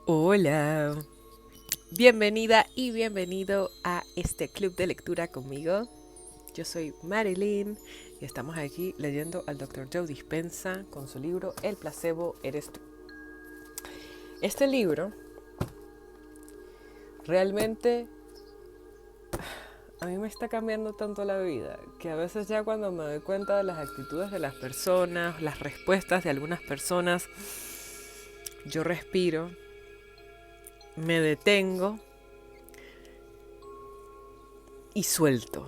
Hola, bienvenida y bienvenido a este club de lectura conmigo. Yo soy Marilyn y estamos aquí leyendo al Dr. Joe Dispenza con su libro El placebo eres tú. Este libro realmente a mí me está cambiando tanto la vida que a veces ya cuando me doy cuenta de las actitudes de las personas, las respuestas de algunas personas, yo respiro, me detengo y suelto.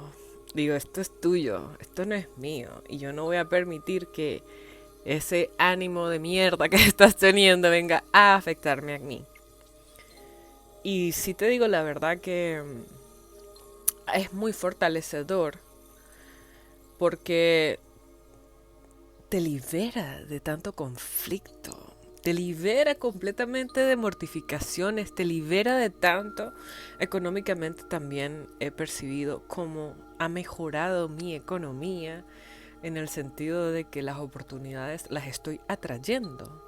Digo, esto es tuyo, esto no es mío. Y yo no voy a permitir que ese ánimo de mierda que estás teniendo venga a afectarme a mí. Y si te digo la verdad que es muy fortalecedor porque te libera de tanto conflicto, te libera completamente de mortificaciones, te libera de tanto. Económicamente también he percibido cómo ha mejorado mi economía en el sentido de que las oportunidades las estoy atrayendo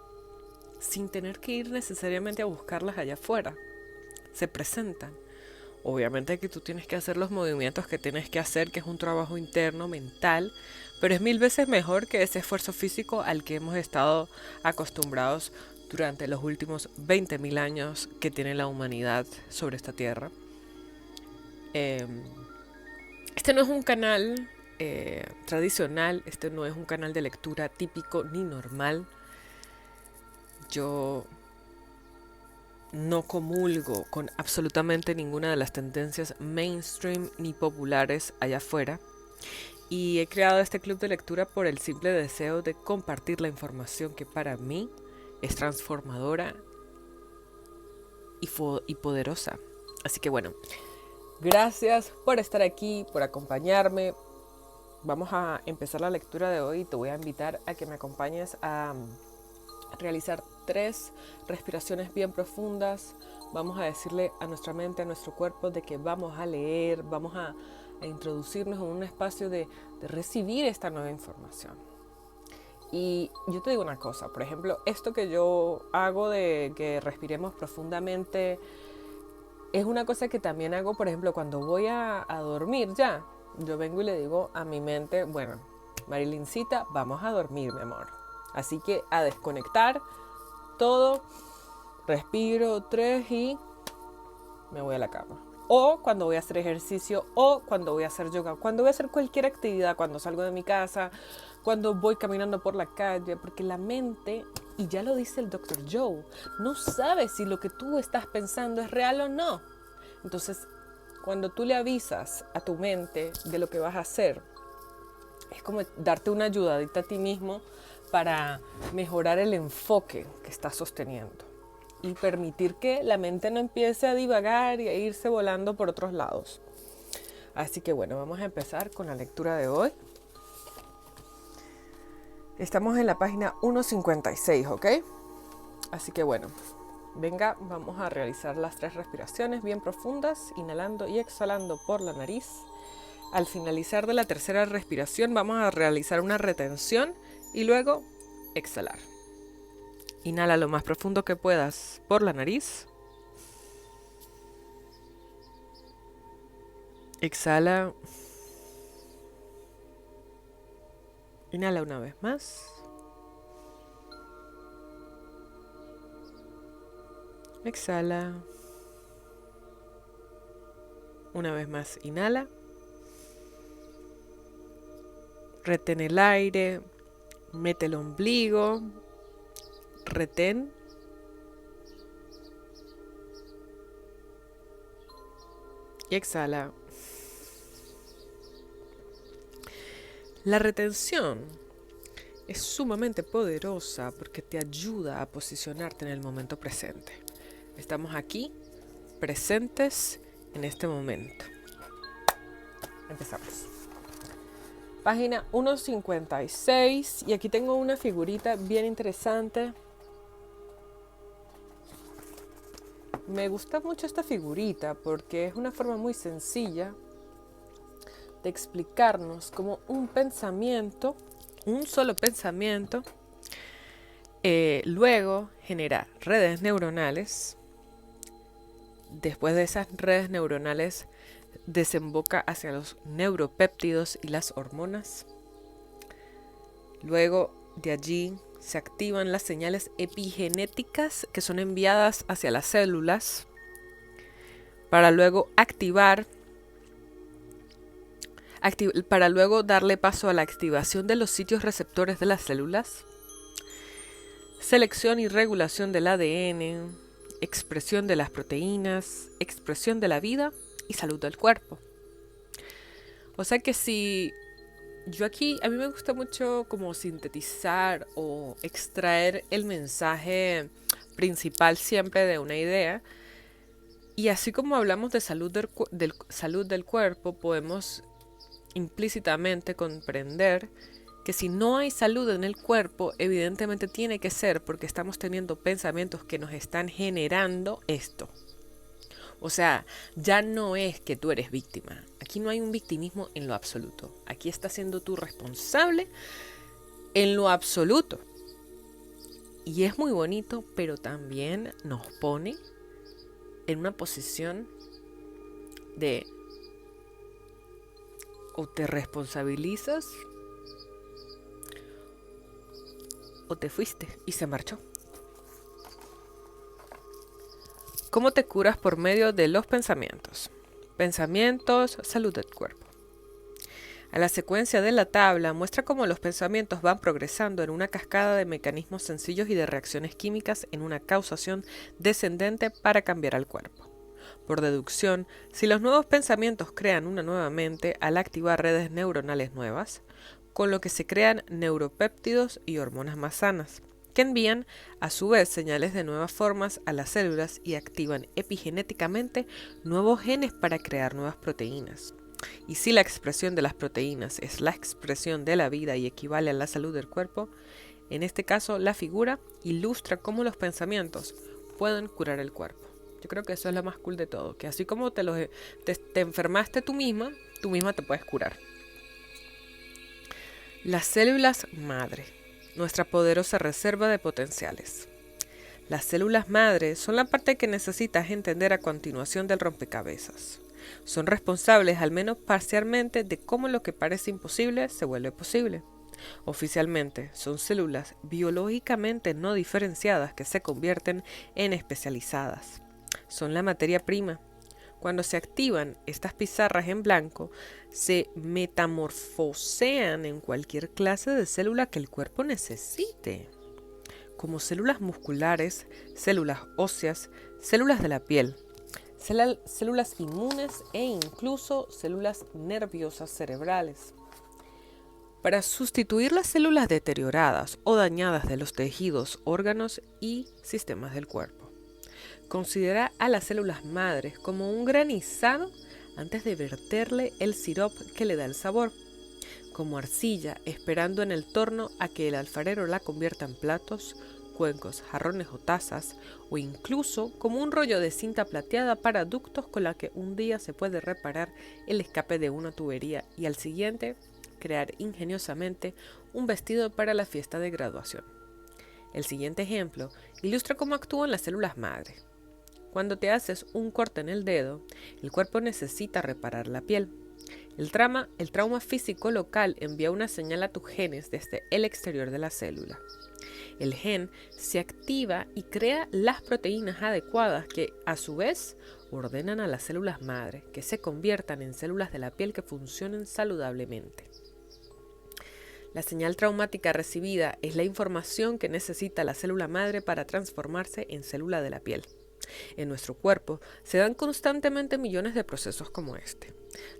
sin tener que ir necesariamente a buscarlas allá afuera. Se presentan. Obviamente que tú tienes que hacer los movimientos que tienes que hacer, que es un trabajo interno, mental, pero es mil veces mejor que ese esfuerzo físico al que hemos estado acostumbrados durante los últimos 20.000 años que tiene la humanidad sobre esta tierra. Eh, este no es un canal tradicional, este no es un canal de lectura típico ni normal. Yo no comulgo con absolutamente ninguna de las tendencias mainstream ni populares allá afuera. Y he creado este club de lectura por el simple deseo de compartir la información que para mí es transformadora y poderosa. Así que bueno, gracias por estar aquí, por acompañarme. Vamos a empezar la lectura de hoy. Te voy a invitar a que me acompañes a realizar 3 respiraciones bien profundas. Vamos a decirle a nuestra mente, a nuestro cuerpo, de que vamos a leer, vamos a introducirnos en un espacio de recibir esta nueva información. Y yo te digo una cosa, por ejemplo, esto que yo hago de que respiremos profundamente es una cosa que también hago, por ejemplo, cuando voy a dormir ya. Yo vengo y le digo a mi mente, bueno, Marilyncita, vamos a dormir, mi amor. Así que a desconectar todo, respiro 3 y me voy a la cama. O cuando voy a hacer ejercicio, o cuando voy a hacer yoga, cuando voy a hacer cualquier actividad, cuando salgo de mi casa, cuando voy caminando por la calle, porque la mente, y ya lo dice el Dr. Joe, no sabe si lo que tú estás pensando es real o no. Entonces, cuando tú le avisas a tu mente de lo que vas a hacer, es como darte una ayudadita a ti mismo para mejorar el enfoque que estás sosteniendo y permitir que la mente no empiece a divagar y a irse volando por otros lados. Así que bueno, vamos a empezar con la lectura de hoy. Estamos en la página 156, ¿ok? Así que bueno, venga, vamos a realizar las 3 respiraciones bien profundas, inhalando y exhalando por la nariz. Al finalizar de la tercera respiración vamos a realizar una retención y luego exhalar. Inhala lo más profundo que puedas por la nariz. Exhala. Inhala una vez más. Exhala. Una vez más, inhala. Retén el aire. Mete el ombligo. Retén. Y exhala. La retención es sumamente poderosa porque te ayuda a posicionarte en el momento presente. Estamos aquí, presentes en este momento. Empezamos. Página 156 y aquí tengo una figurita bien interesante. Me gusta mucho esta figurita porque es una forma muy sencilla de explicarnos cómo un pensamiento, un solo pensamiento, luego genera redes neuronales después de esas redes neuronales desemboca hacia los neuropéptidos y las hormonas. Luego de allí se activan las señales epigenéticas que son enviadas hacia las células para luego para luego darle paso a la activación de los sitios receptores de las células, selección y regulación del ADN, expresión de las proteínas, expresión de la vida y salud del cuerpo. O sea que si yo aquí, a mí me gusta mucho como sintetizar o extraer el mensaje principal siempre de una idea. Y así como hablamos de salud salud del cuerpo, podemos implícitamente comprender que si no hay salud en el cuerpo, evidentemente tiene que ser porque estamos teniendo pensamientos que nos están generando esto. O sea, ya no es que tú eres víctima. Aquí no hay un victimismo en lo absoluto. Aquí estás siendo tú responsable en lo absoluto. Y es muy bonito, pero también nos pone en una posición de o te responsabilizas o te fuiste y se marchó. ¿Cómo te curas por medio de los pensamientos? Pensamientos, salud del cuerpo. A la secuencia de la tabla muestra cómo los pensamientos van progresando en una cascada de mecanismos sencillos y de reacciones químicas en una causación descendente para cambiar al cuerpo. Por deducción, si los nuevos pensamientos crean una nueva mente al activar redes neuronales nuevas, con lo que se crean neuropéptidos y hormonas más sanas, que envían a su vez señales de nuevas formas a las células y activan epigenéticamente nuevos genes para crear nuevas proteínas. Y si la expresión de las proteínas es la expresión de la vida y equivale a la salud del cuerpo, en este caso la figura ilustra cómo los pensamientos pueden curar el cuerpo. Yo creo que eso es lo más cool de todo, que así como te enfermaste tú misma te puedes curar. Las células madre, nuestra poderosa reserva de potenciales. Las células madre son la parte que necesitas entender a continuación del rompecabezas. Son responsables, al menos parcialmente, de cómo lo que parece imposible se vuelve posible. Oficialmente, son células biológicamente no diferenciadas que se convierten en especializadas. Son la materia prima. Cuando se activan estas pizarras en blanco, se metamorfosean en cualquier clase de célula que el cuerpo necesite, como células musculares, células óseas, células de la piel, células inmunes e incluso células nerviosas cerebrales. Para sustituir las células deterioradas o dañadas de los tejidos, órganos y sistemas del cuerpo. Considera a las células madres como un granizado antes de verterle el sirope que le da el sabor, como arcilla esperando en el torno a que el alfarero la convierta en platos, cuencos, jarrones o tazas, o incluso como un rollo de cinta plateada para ductos con la que un día se puede reparar el escape de una tubería y al siguiente crear ingeniosamente un vestido para la fiesta de graduación. El siguiente ejemplo ilustra cómo actúan las células madre. Cuando te haces un corte en el dedo, el cuerpo necesita reparar la piel. El trauma físico local envía una señal a tus genes desde el exterior de la célula. El gen se activa y crea las proteínas adecuadas que, a su vez, ordenan a las células madre que se conviertan en células de la piel que funcionen saludablemente. La señal traumática recibida es la información que necesita la célula madre para transformarse en célula de la piel. En nuestro cuerpo se dan constantemente millones de procesos como este.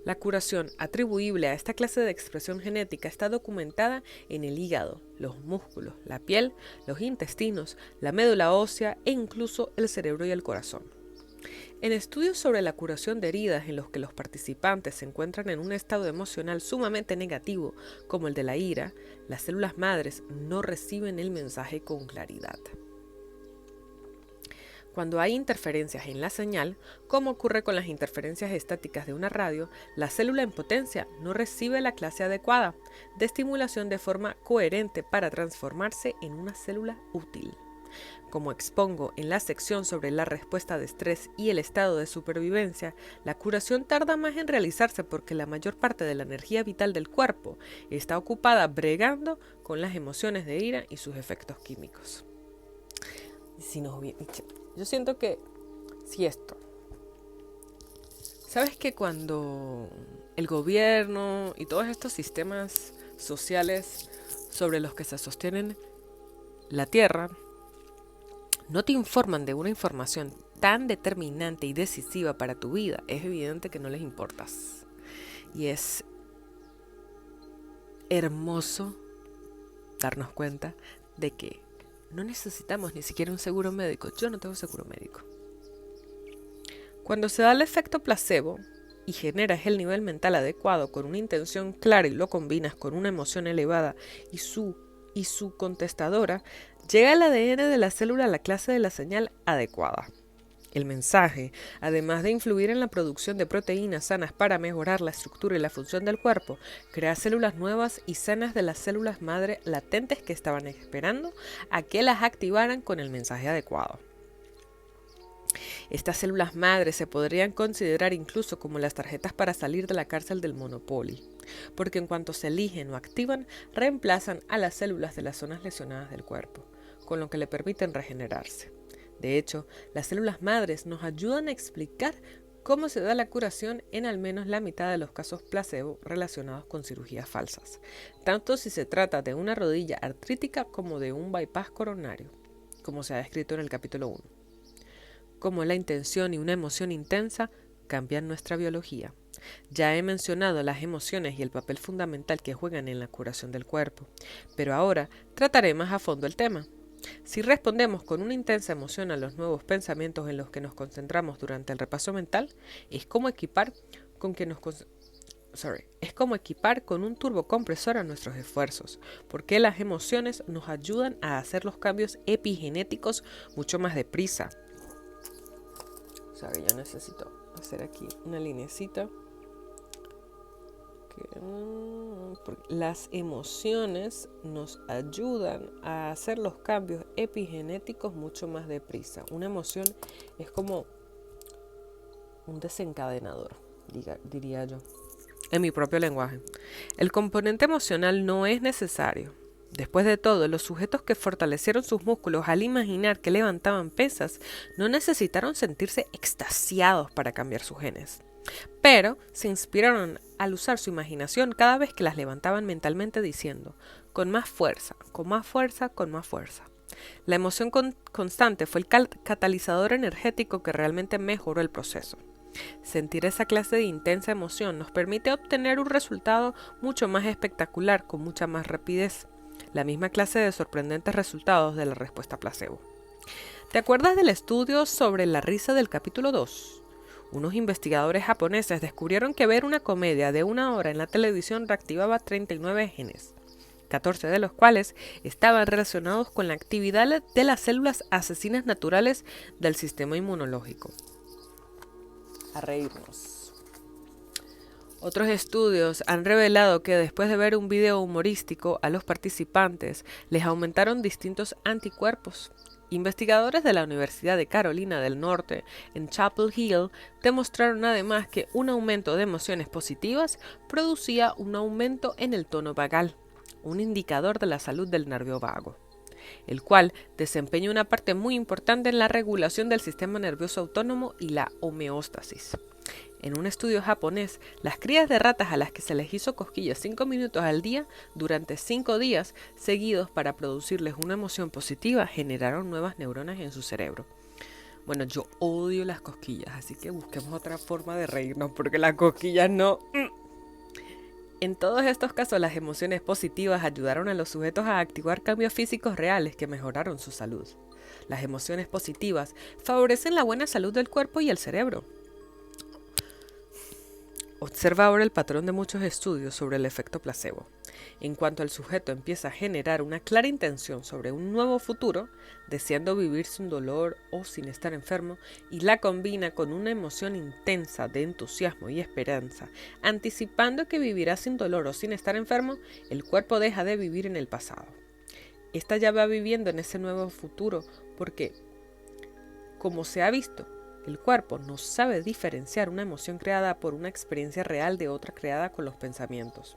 La curación atribuible a esta clase de expresión genética está documentada en el hígado, los músculos, la piel, los intestinos, la médula ósea e incluso el cerebro y el corazón. En estudios sobre la curación de heridas en los que los participantes se encuentran en un estado emocional sumamente negativo, como el de la ira, las células madres no reciben el mensaje con claridad. Cuando hay interferencias en la señal, como ocurre con las interferencias estáticas de una radio, la célula en potencia no recibe la clase adecuada de estimulación de forma coherente para transformarse en una célula útil. Como expongo en la sección sobre la respuesta de estrés y el estado de supervivencia, la curación tarda más en realizarse porque la mayor parte de la energía vital del cuerpo está ocupada bregando con las emociones de ira y sus efectos químicos. Yo siento que si esto, ¿sabes que cuando el gobierno y todos estos sistemas sociales sobre los que se sostienen la Tierra no te informan de una información tan determinante y decisiva para tu vida, es evidente que no les importas? Y es hermoso darnos cuenta de que no necesitamos ni siquiera un seguro médico. Yo no tengo seguro médico. Cuando se da el efecto placebo y generas el nivel mental adecuado con una intención clara y lo combinas con una emoción elevada y su contestadora, llega el ADN de la célula a la clase de la señal adecuada. El mensaje, además de influir en la producción de proteínas sanas para mejorar la estructura y la función del cuerpo, crea células nuevas y sanas de las células madre latentes que estaban esperando a que las activaran con el mensaje adecuado. Estas células madre se podrían considerar incluso como las tarjetas para salir de la cárcel del Monopoly, porque en cuanto se eligen o activan, reemplazan a las células de las zonas lesionadas del cuerpo, con lo que le permiten regenerarse. De hecho, las células madres nos ayudan a explicar cómo se da la curación en al menos la mitad de los casos placebo relacionados con cirugías falsas, tanto si se trata de una rodilla artrítica como de un bypass coronario, como se ha descrito en el capítulo 1. Cómo la intención y una emoción intensa cambian nuestra biología. Ya he mencionado las emociones y el papel fundamental que juegan en la curación del cuerpo, pero ahora trataré más a fondo el tema. Si respondemos con una intensa emoción a los nuevos pensamientos en los que nos concentramos durante el repaso mental, es como equipar con un turbocompresor a nuestros esfuerzos, porque las emociones nos ayudan a hacer los cambios epigenéticos mucho más deprisa. Yo necesito hacer aquí una linecita. Las emociones nos ayudan a hacer los cambios epigenéticos mucho más deprisa. Una emoción es como un desencadenador, diría yo, en mi propio lenguaje. El componente emocional no es necesario. Después de todo, los sujetos que fortalecieron sus músculos al imaginar que levantaban pesas no necesitaron sentirse extasiados para cambiar sus genes, pero se inspiraron al usar su imaginación cada vez que las levantaban mentalmente diciendo, con más fuerza, con más fuerza, con más fuerza. La emoción constante fue el catalizador energético que realmente mejoró el proceso. Sentir esa clase de intensa emoción nos permite obtener un resultado mucho más espectacular con mucha más rapidez. La misma clase de sorprendentes resultados de la respuesta placebo. ¿Te acuerdas del estudio sobre la risa del capítulo 2? Unos investigadores japoneses descubrieron que ver una comedia de 1 hora en la televisión reactivaba 39 genes, 14 de los cuales estaban relacionados con la actividad de las células asesinas naturales del sistema inmunológico. A reírnos. Otros estudios han revelado que después de ver un video humorístico a los participantes les aumentaron distintos anticuerpos. Investigadores de la Universidad de Carolina del Norte en Chapel Hill demostraron además que un aumento de emociones positivas producía un aumento en el tono vagal, un indicador de la salud del nervio vago, el cual desempeña una parte muy importante en la regulación del sistema nervioso autónomo y la homeostasis. En un estudio japonés, las crías de ratas a las que se les hizo cosquillas 5 minutos al día durante 5 días seguidos para producirles una emoción positiva generaron nuevas neuronas en su cerebro. Bueno, yo odio las cosquillas, así que busquemos otra forma de reírnos porque las cosquillas no. En todos estos casos, las emociones positivas ayudaron a los sujetos a activar cambios físicos reales que mejoraron su salud. Las emociones positivas favorecen la buena salud del cuerpo y el cerebro. Observa ahora el patrón de muchos estudios sobre el efecto placebo. En cuanto el sujeto empieza a generar una clara intención sobre un nuevo futuro, deseando vivir sin dolor o sin estar enfermo, y la combina con una emoción intensa de entusiasmo y esperanza, anticipando que vivirá sin dolor o sin estar enfermo, el cuerpo deja de vivir en el pasado. Esta ya va viviendo en ese nuevo futuro porque, como se ha visto, el cuerpo no sabe diferenciar una emoción creada por una experiencia real de otra creada con los pensamientos.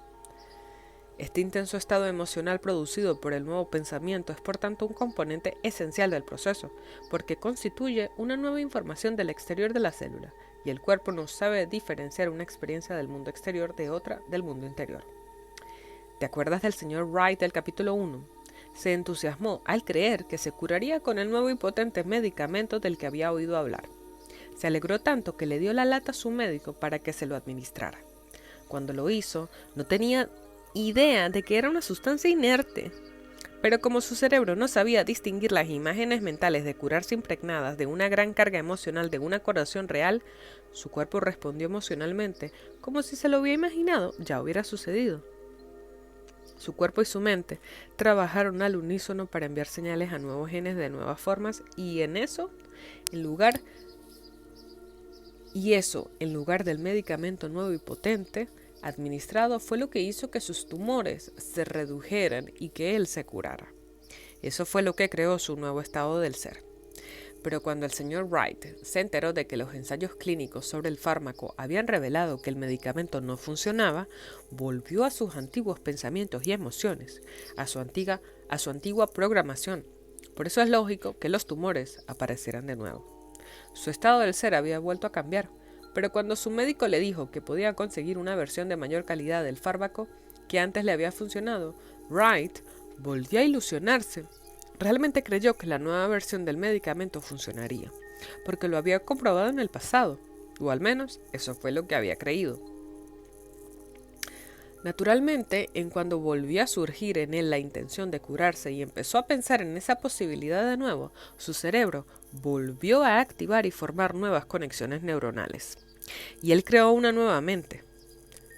Este intenso estado emocional producido por el nuevo pensamiento es por tanto un componente esencial del proceso, porque constituye una nueva información del exterior de la célula, y el cuerpo no sabe diferenciar una experiencia del mundo exterior de otra del mundo interior. ¿Te acuerdas del señor Wright del capítulo 1? Se entusiasmó al creer que se curaría con el nuevo y potente medicamento del que había oído hablar. Se alegró tanto que le dio la lata a su médico para que se lo administrara. Cuando lo hizo, no tenía idea de que era una sustancia inerte. Pero como su cerebro no sabía distinguir las imágenes mentales de curarse impregnadas de una gran carga emocional de una curación real, su cuerpo respondió emocionalmente como si se lo hubiera imaginado ya hubiera sucedido. Su cuerpo y su mente trabajaron al unísono para enviar señales a nuevos genes de nuevas formas y eso, en lugar del medicamento nuevo y potente administrado, fue lo que hizo que sus tumores se redujeran y que él se curara. Eso fue lo que creó su nuevo estado del ser. Pero cuando el señor Wright se enteró de que los ensayos clínicos sobre el fármaco habían revelado que el medicamento no funcionaba, volvió a sus antiguos pensamientos y emociones, a su antigua programación. Por eso es lógico que los tumores aparecieran de nuevo. Su estado del ser había vuelto a cambiar, pero cuando su médico le dijo que podía conseguir una versión de mayor calidad del fármaco que antes le había funcionado, Wright volvió a ilusionarse. Realmente creyó que la nueva versión del medicamento funcionaría, porque lo había comprobado en el pasado, o al menos eso fue lo que había creído. Naturalmente, en cuando volvió a surgir en él la intención de curarse y empezó a pensar en esa posibilidad de nuevo, su cerebro volvió a activar y formar nuevas conexiones neuronales. Y él creó una nueva mente.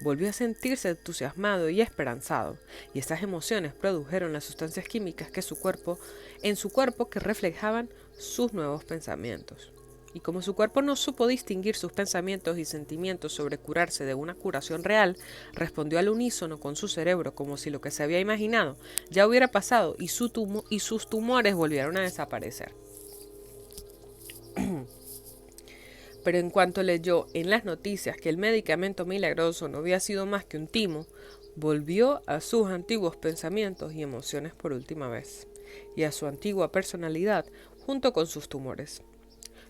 Volvió a sentirse entusiasmado y esperanzado, y estas emociones produjeron las sustancias químicas en su cuerpo que reflejaban sus nuevos pensamientos. Y como su cuerpo no supo distinguir sus pensamientos y sentimientos sobre curarse de una curación real, respondió al unísono con su cerebro como si lo que se había imaginado ya hubiera pasado y sus tumores volvieron a desaparecer. Pero en cuanto leyó en las noticias que el medicamento milagroso no había sido más que un timo, volvió a sus antiguos pensamientos y emociones por última vez, y a su antigua personalidad junto con sus tumores.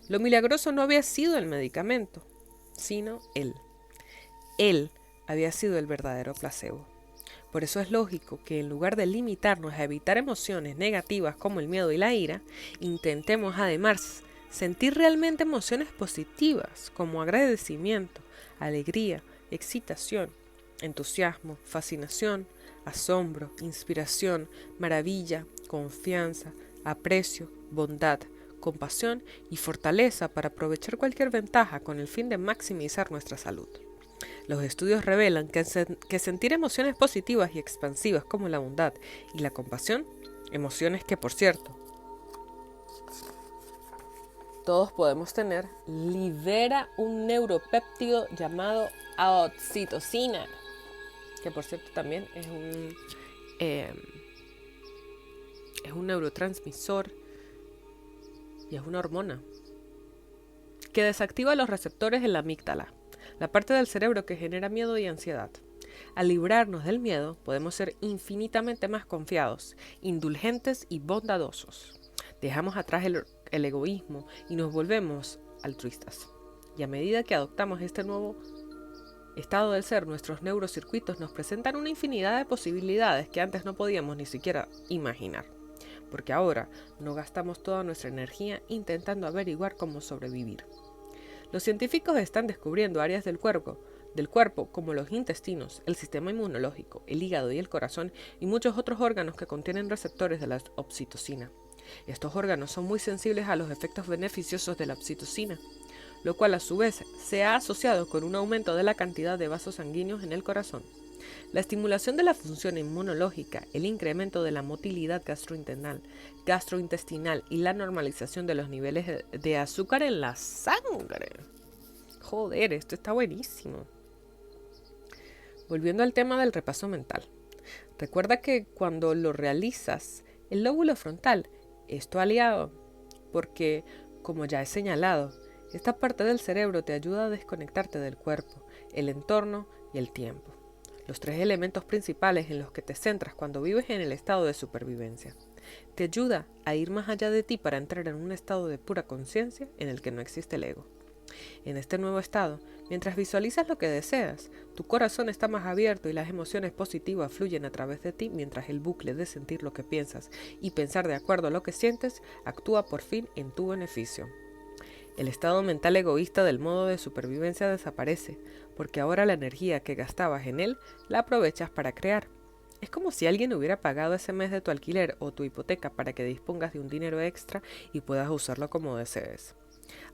Lo milagroso no había sido el medicamento, sino él. Él había sido el verdadero placebo. Por eso es lógico que en lugar de limitarnos a evitar emociones negativas como el miedo y la ira, intentemos además sentir realmente emociones positivas como agradecimiento, alegría, excitación, entusiasmo, fascinación, asombro, inspiración, maravilla, confianza, aprecio, bondad, compasión y fortaleza para aprovechar cualquier ventaja con el fin de maximizar nuestra salud. Los estudios revelan que sentir emociones positivas y expansivas como la bondad y la compasión, emociones que, por cierto, todos podemos tener, libera un neuropéptido llamado oxitocina, que por cierto también es un neurotransmisor y es una hormona que desactiva los receptores en la amígdala, la parte del cerebro que genera miedo y ansiedad. Al librarnos del miedo, podemos ser infinitamente más confiados, indulgentes y bondadosos. Dejamos atrás el egoísmo y nos volvemos altruistas. Y a medida que adoptamos este nuevo estado del ser, nuestros neurocircuitos nos presentan una infinidad de posibilidades que antes no podíamos ni siquiera imaginar. Porque ahora no gastamos toda nuestra energía intentando averiguar cómo sobrevivir. Los científicos están descubriendo áreas del cuerpo como los intestinos, el sistema inmunológico, el hígado y el corazón y muchos otros órganos que contienen receptores de la oxitocina. Estos órganos son muy sensibles a los efectos beneficiosos de la oxitocina, lo cual a su vez se ha asociado con un aumento de la cantidad de vasos sanguíneos en el corazón. La estimulación de la función inmunológica, el incremento de la motilidad gastrointestinal y la normalización de los niveles de azúcar en la sangre. Joder, esto está buenísimo. Volviendo al tema del repaso mental. Recuerda que cuando lo realizas, el lóbulo frontal, porque, como ya he señalado, esta parte del cerebro te ayuda a desconectarte del cuerpo, el entorno y el tiempo, los tres elementos principales en los que te centras cuando vives en el estado de supervivencia. Te ayuda a ir más allá de ti para entrar en un estado de pura conciencia en el que no existe el ego. En este nuevo estado, mientras visualizas lo que deseas, tu corazón está más abierto y las emociones positivas fluyen a través de ti mientras el bucle de sentir lo que piensas y pensar de acuerdo a lo que sientes actúa por fin en tu beneficio. El estado mental egoísta del modo de supervivencia desaparece, porque ahora la energía que gastabas en él la aprovechas para crear. Es como si alguien hubiera pagado ese mes de tu alquiler o tu hipoteca para que dispongas de un dinero extra y puedas usarlo como desees.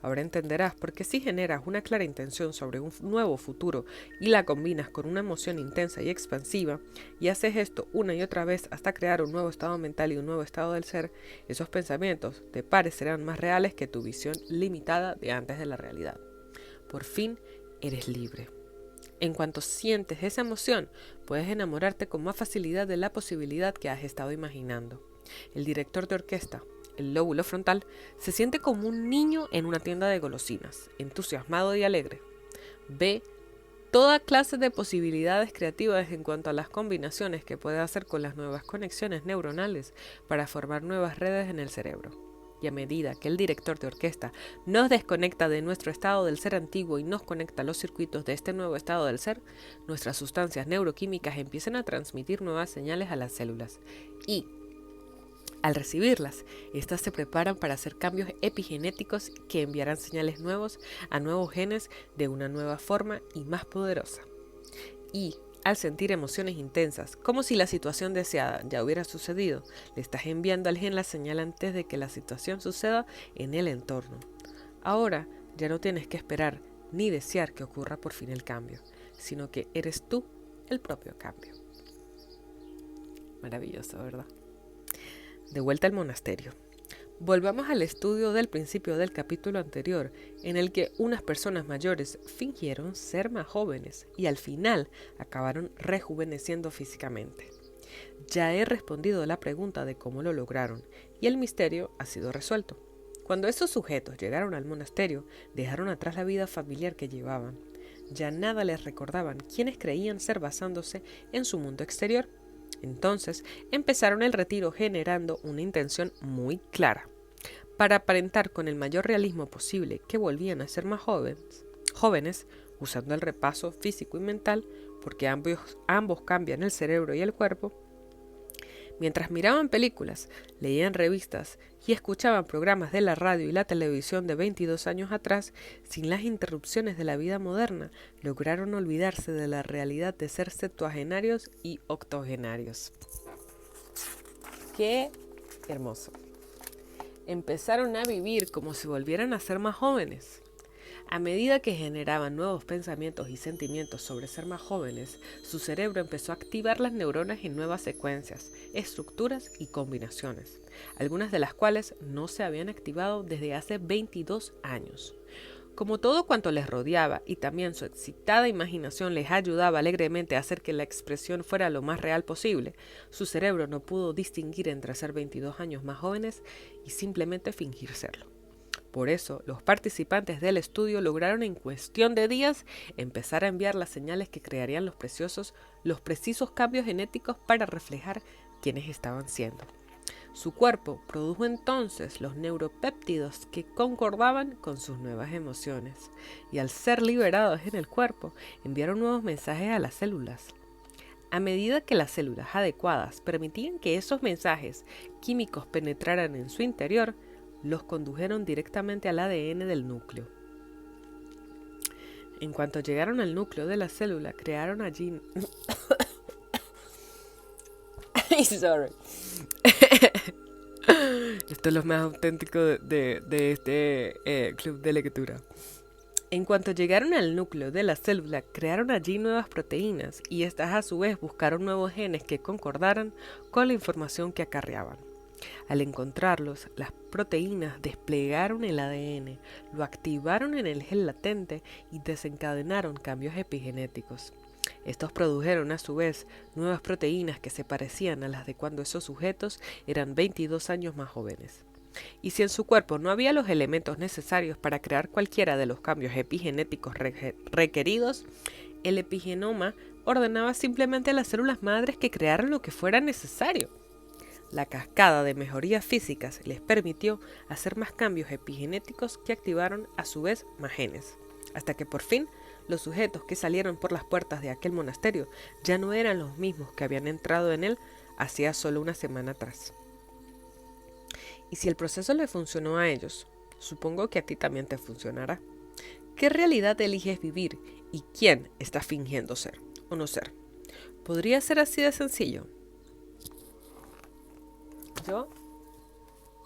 Ahora entenderás por qué si generas una clara intención sobre un nuevo futuro y la combinas con una emoción intensa y expansiva, y haces esto una y otra vez hasta crear un nuevo estado mental y un nuevo estado del ser, esos pensamientos te parecerán más reales que tu visión limitada de antes de la realidad. Por fin eres libre. En cuanto sientes esa emoción, puedes enamorarte con más facilidad de la posibilidad que has estado imaginando. El director de orquesta, el lóbulo frontal, se siente como un niño en una tienda de golosinas, entusiasmado y alegre. Ve toda clase de posibilidades creativas en cuanto a las combinaciones que puede hacer con las nuevas conexiones neuronales para formar nuevas redes en el cerebro. Y a medida que el director de orquesta nos desconecta de nuestro estado del ser antiguo y nos conecta a los circuitos de este nuevo estado del ser, nuestras sustancias neuroquímicas empiezan a transmitir nuevas señales a las células y, al recibirlas, estas se preparan para hacer cambios epigenéticos que enviarán señales nuevos a nuevos genes de una nueva forma y más poderosa. Y, al sentir emociones intensas, como si la situación deseada ya hubiera sucedido, le estás enviando al gen la señal antes de que la situación suceda en el entorno. Ahora ya no tienes que esperar ni desear que ocurra por fin el cambio, sino que eres tú el propio cambio. Maravilloso, ¿verdad? De vuelta al monasterio. Volvamos al estudio del principio del capítulo anterior, en el que unas personas mayores fingieron ser más jóvenes y al final acabaron rejuveneciendo físicamente. Ya he respondido la pregunta de cómo lo lograron y el misterio ha sido resuelto. Cuando esos sujetos llegaron al monasterio, dejaron atrás la vida familiar que llevaban. Ya nada les recordaban quienes creían ser basándose en su mundo exterior. Entonces empezaron el retiro generando una intención muy clara. Para aparentar con el mayor realismo posible que volvían a ser más jóvenes, usando el repaso físico y mental, porque ambos cambian el cerebro y el cuerpo, mientras miraban películas, leían revistas y escuchaban programas de la radio y la televisión de 22 años atrás, sin las interrupciones de la vida moderna, lograron olvidarse de la realidad de ser septuagenarios y octogenarios. ¡Qué hermoso! Empezaron a vivir como si volvieran a ser más jóvenes. A medida que generaban nuevos pensamientos y sentimientos sobre ser más jóvenes, su cerebro empezó a activar las neuronas en nuevas secuencias, estructuras y combinaciones, algunas de las cuales no se habían activado desde hace 22 años. Como todo cuanto les rodeaba y también su excitada imaginación les ayudaba alegremente a hacer que la expresión fuera lo más real posible, su cerebro no pudo distinguir entre ser 22 años más jóvenes y simplemente fingir serlo. Por eso, los participantes del estudio lograron en cuestión de días empezar a enviar las señales que crearían los precisos cambios genéticos para reflejar quiénes estaban siendo. Su cuerpo produjo entonces los neuropéptidos que concordaban con sus nuevas emociones, y al ser liberados en el cuerpo, enviaron nuevos mensajes a las células. A medida que las células adecuadas permitían que esos mensajes químicos penetraran en su interior, los condujeron directamente al ADN del núcleo. En cuanto llegaron al núcleo de la célula, crearon allí... Sorry. Esto es lo más auténtico de este club de lectura. En cuanto llegaron al núcleo de la célula, crearon allí nuevas proteínas y estas a su vez buscaron nuevos genes que concordaran con la información que acarreaban. Al encontrarlos, las proteínas desplegaron el ADN, lo activaron en el gen latente y desencadenaron cambios epigenéticos. Estos produjeron a su vez nuevas proteínas que se parecían a las de cuando esos sujetos eran 22 años más jóvenes. Y si en su cuerpo no había los elementos necesarios para crear cualquiera de los cambios epigenéticos requeridos, el epigenoma ordenaba simplemente a las células madres que crearan lo que fuera necesario. La cascada de mejorías físicas les permitió hacer más cambios epigenéticos que activaron a su vez más genes, hasta que por fin los sujetos que salieron por las puertas de aquel monasterio ya no eran los mismos que habían entrado en él hacía solo una semana atrás. Y si el proceso le funcionó a ellos, supongo que a ti también te funcionará. ¿Qué realidad eliges vivir y quién está fingiendo ser o no ser? ¿Podría ser así de sencillo?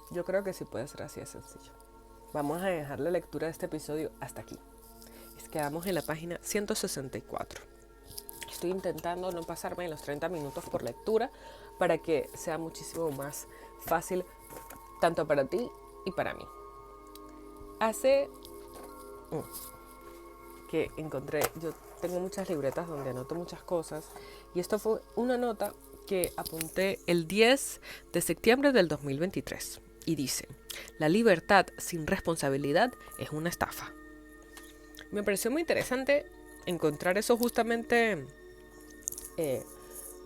Yo creo que sí puede ser así de sencillo. Vamos a dejar la lectura de este episodio hasta aquí. Quedamos en la página 164. Estoy intentando no pasarme de los 30 minutos por lectura para que sea muchísimo más fácil tanto para ti y para mí. Que encontré, yo tengo muchas libretas donde anoto muchas cosas y esto fue una nota que apunté el 10 de septiembre del 2023 y dice: la libertad sin responsabilidad es una estafa. Me pareció muy interesante encontrar eso justamente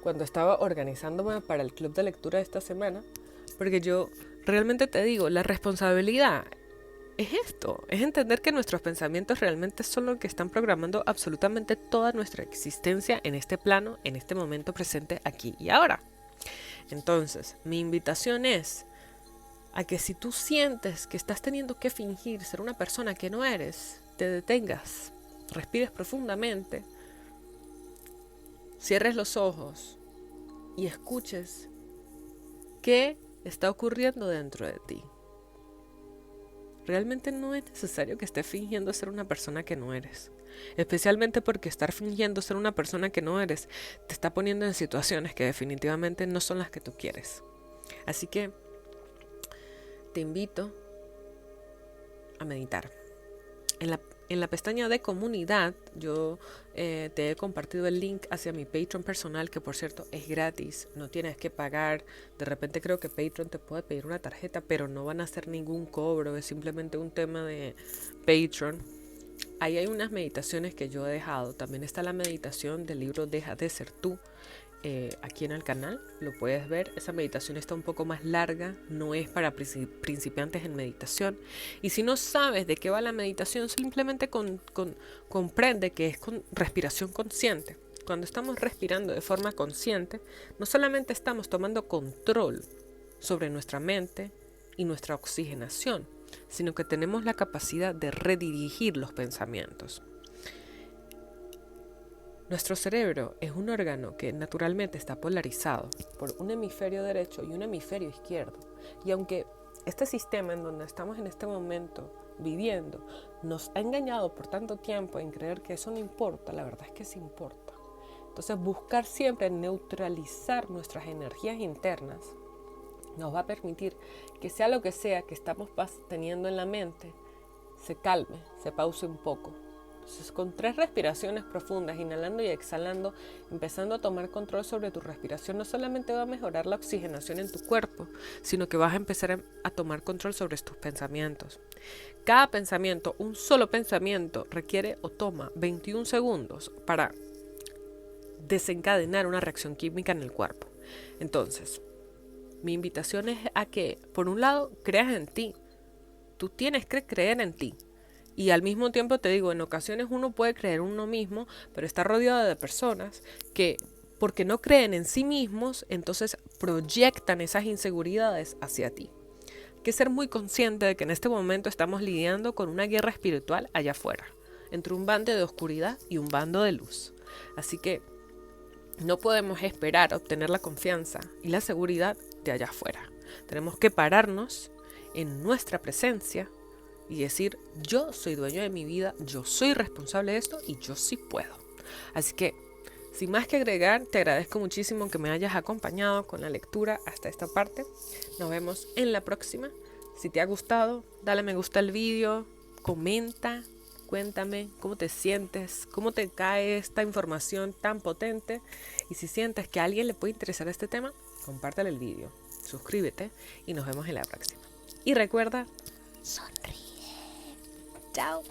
cuando estaba organizándome para el club de lectura de esta semana, porque yo realmente te digo, la responsabilidad es esto, es entender que nuestros pensamientos realmente son lo que están programando absolutamente toda nuestra existencia en este plano, en este momento presente, aquí y ahora. Entonces, mi invitación es a que si tú sientes que estás teniendo que fingir ser una persona que no eres, te detengas, respires profundamente, cierres los ojos y escuches qué está ocurriendo dentro de ti. Realmente no es necesario que estés fingiendo ser una persona que no eres, especialmente porque estar fingiendo ser una persona que no eres te está poniendo en situaciones que definitivamente no son las que tú quieres. Así que te invito a meditar. En la pestaña de comunidad yo te he compartido el link hacia mi Patreon personal, que por cierto es gratis, no tienes que pagar. De repente creo que Patreon te puede pedir una tarjeta, pero no van a hacer ningún cobro, es simplemente un tema de Patreon. Ahí hay unas meditaciones que yo he dejado, también está la meditación del libro Deja de ser tú. Aquí en el canal lo puedes ver. Esa meditación está un poco más larga, no es para principiantes en meditación, y si no sabes de qué va la meditación, simplemente comprende que es con respiración consciente. Cuando estamos respirando de forma consciente, no solamente estamos tomando control sobre nuestra mente y nuestra oxigenación, sino que tenemos la capacidad de redirigir los pensamientos. Nuestro cerebro es un órgano que naturalmente está polarizado por un hemisferio derecho y un hemisferio izquierdo. Y aunque este sistema en donde estamos en este momento viviendo nos ha engañado por tanto tiempo en creer que eso no importa, la verdad es que sí importa. Entonces, buscar siempre neutralizar nuestras energías internas nos va a permitir que sea lo que sea que estamos teniendo en la mente, se calme, se pause un poco. Entonces, con 3 respiraciones profundas, inhalando y exhalando, empezando a tomar control sobre tu respiración, no solamente va a mejorar la oxigenación en tu cuerpo, sino que vas a empezar a tomar control sobre tus pensamientos. Cada pensamiento, un solo pensamiento, requiere o toma 21 segundos para desencadenar una reacción química en el cuerpo. Entonces, mi invitación es a que, por un lado, creas en ti. Tú tienes que creer en ti. Y al mismo tiempo te digo, en ocasiones uno puede creer en uno mismo, pero está rodeado de personas que, porque no creen en sí mismos, entonces proyectan esas inseguridades hacia ti. Hay que ser muy consciente de que en este momento estamos lidiando con una guerra espiritual allá afuera, entre un bando de oscuridad y un bando de luz. Así que no podemos esperar obtener la confianza y la seguridad de allá afuera. Tenemos que pararnos en nuestra presencia y decir, yo soy dueño de mi vida, yo soy responsable de esto y yo sí puedo. Así que, sin más que agregar, te agradezco muchísimo que me hayas acompañado con la lectura hasta esta parte. Nos vemos en la próxima. Si te ha gustado, dale me gusta al vídeo, comenta, cuéntame cómo te sientes, cómo te cae esta información tan potente. Y si sientes que a alguien le puede interesar este tema, compártale el vídeo, suscríbete y nos vemos en la próxima. y recuerda, sonríe. Chao.